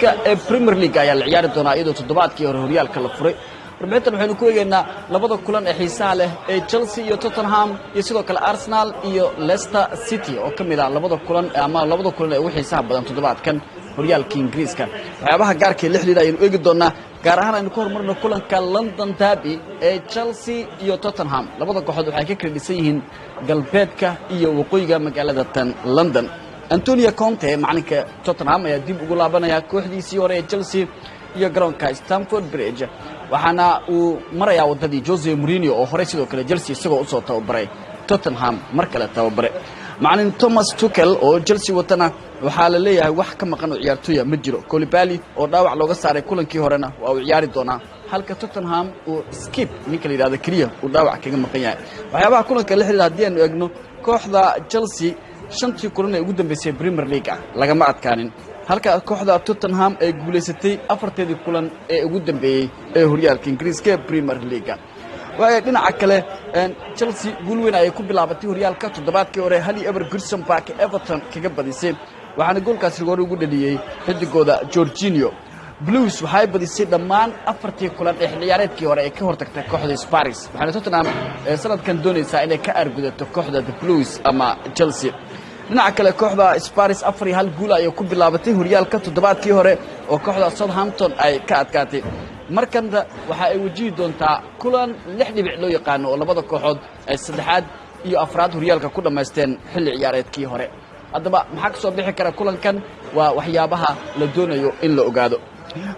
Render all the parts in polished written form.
ingiriiska ee Premier League ayaa la ciyaari doonaa iyadoo toddobaadkii hore horyaalka la furay warbixintan waxaynu ku eegaynaa labada kulan ee xiisaha leh ee Chelsea iyo Tottenham iyo sidoo kale Arsenal iyo Leicester City oo kamid ah labada kulan ee ugu xiisaha badan toddobaadkan horyaalka ingiriiska waxyaabaha gaarka ee lixdii ayaynu eegi doonaa gaar ahaan aynu ku hormarno kulanka London Derby ee Chelsea iyo Tottenham labada kooxood waxay ka kala dhisan yihiin galbeedka iyo waqooyiga magaalada tan London Antonio Conte macalinka Tottenham ayaa dib ugu laabanaya kooxdiisii hore ee Chelsea iyo garoonka Stamford Bridge waxaana uu marayaa wadadii Jose Mourinho oo hore sidoo kale Chelsea isagoo u soo tababaray Tottenham mar kale tababare macalin Thomas Tuchel oo Chelsea watana waxaa la leeyahay wax ka maqan oo ciyaartooy ma jiro Koulibaly oo dhaawac looga saaray kulankii horena waa uu ciyaari doonaa halka Tottenham uu skip ninka la yiraahdo kaliya uu dhaawac kaga maqan yahay waxyaabaha kulanka la xiriira hadii aanu eegno kooxda Chelsea shantii kulan ee ugu dambeysay Premier League lagama adkaanin halka kooxda Tottenham ay guuleysatay afarteedii kulan ee ugu dambeeyay ee horyaalka Ingiriiska ee Premier League waxa dhinaca kale Chelsea guul weyn ay ku bilaabatay horyaalka toddobaadkii hore hali Goodison Park Everton kaga badisay waxaana goolkaas hore ugu dhaliyay xidigooda Jorginho Blues waxay badisay dhammaan afartii kulan ee ciyaareedkii hore ee ka hortagtay kooxda Spurs waxaana Tottenham sanadkan doonaysaa inay ka argudato kooxda The Blues ama Chelsea dhinaca kale kooxda Spurs 4-1 guul ay ku bilaabatay horyaalka toddobaadkii hore oo kooxda Southampton ay ka adkaatay markanda waxa ay wajihi doontaa kulan 6 dhibic loo yaqaan oo labada kooxood ay saddexaad iyo afraad horyaalka ku dhameysteen xilli ciyaareedkii hore haddaba maxaa ka soo bixi kara kulankan waa waxyaabaha la doonayo in la ogaado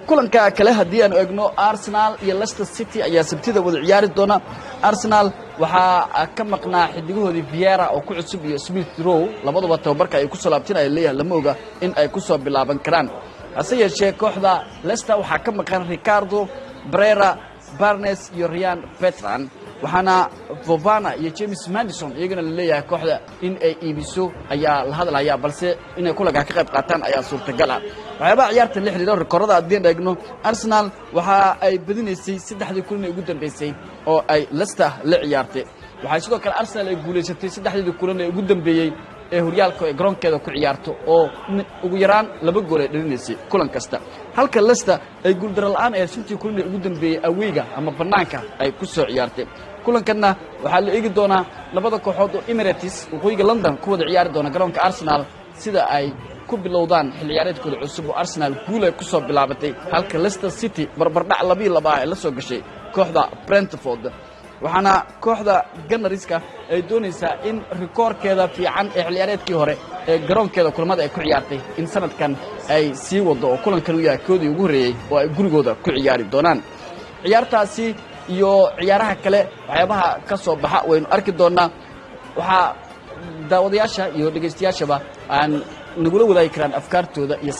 kulanka kale hadii aanu eegno Arsenal iyo Leicester City ayaa sabtida wada ciyaari doona Arsenal waxaa ka maqnaa xidigahoodii Vieira oo ku cusub iyo Smith Rowe labaduba tababarka ay ku soo laabteen ay leeyahay lama oga in ay ku soo bilaaban karaan hase yeeshee kooxda Leicester waxaa ka maqan Ricardo Pereira Barnes iyo Ryan Bertrand waxaana Fofana iyo James Maddison iyagana la leeyahay kooxda in ay iibiso ayaa la hadlayaa balse inay kulaga ka qayb qaataan ayaa suurtagal ah waxyaabaha ciyaarta la xiriira rikoorada hadii eegno Arsenal waxa ay badinaysay saddexdii kulan ee ugu dambeysay oo ay Leicester la ciyaartay waxay sidoo kale Arsenal ay guuleysatay saddexdii kulan ee ugu dambeeyay ee horyaalka ee garoonkeeda ku ciyaarto oo ugu yaraan 2 gool ay dhalinaysay kulan kasta halka Leicester ay guul darro la'aan ay shantii kulan ee ugu dambeeyay awayga ama banaanka ay ku soo ciyaartay kulankanna waxaa la eegi doonaa labada kooxood oo Emirates waqooyiga London ku wada ciyaari doona garoonka Arsenal sida ay ku bilowdaan xilli ciyaareedkooda cusub oo Arsenal guul ay ku soo bilaabatay halka Leicester City barbardhac 2-2 ay la soo gashay kooxda Brentford waxaana kooxda Gunners-ka ay doonaysaa in rikoorkeeda fiican ee xilli ciyaareedkii hore ee garoonkeeda kulamada ay ku ciyaartay in sanadkan ay sii wado oo kulankan uu yahay koodii ugu horeeyay oo ay gurigooda ku ciyaari doonaan ciyaartaasi iyo ciyaaraha kale waxyaabaha ka soo baxa waynu arki doonaa waxa daawadayaasha iyo dhageystayaashaba aan nagula wadaagi karaan afkaartooda iyo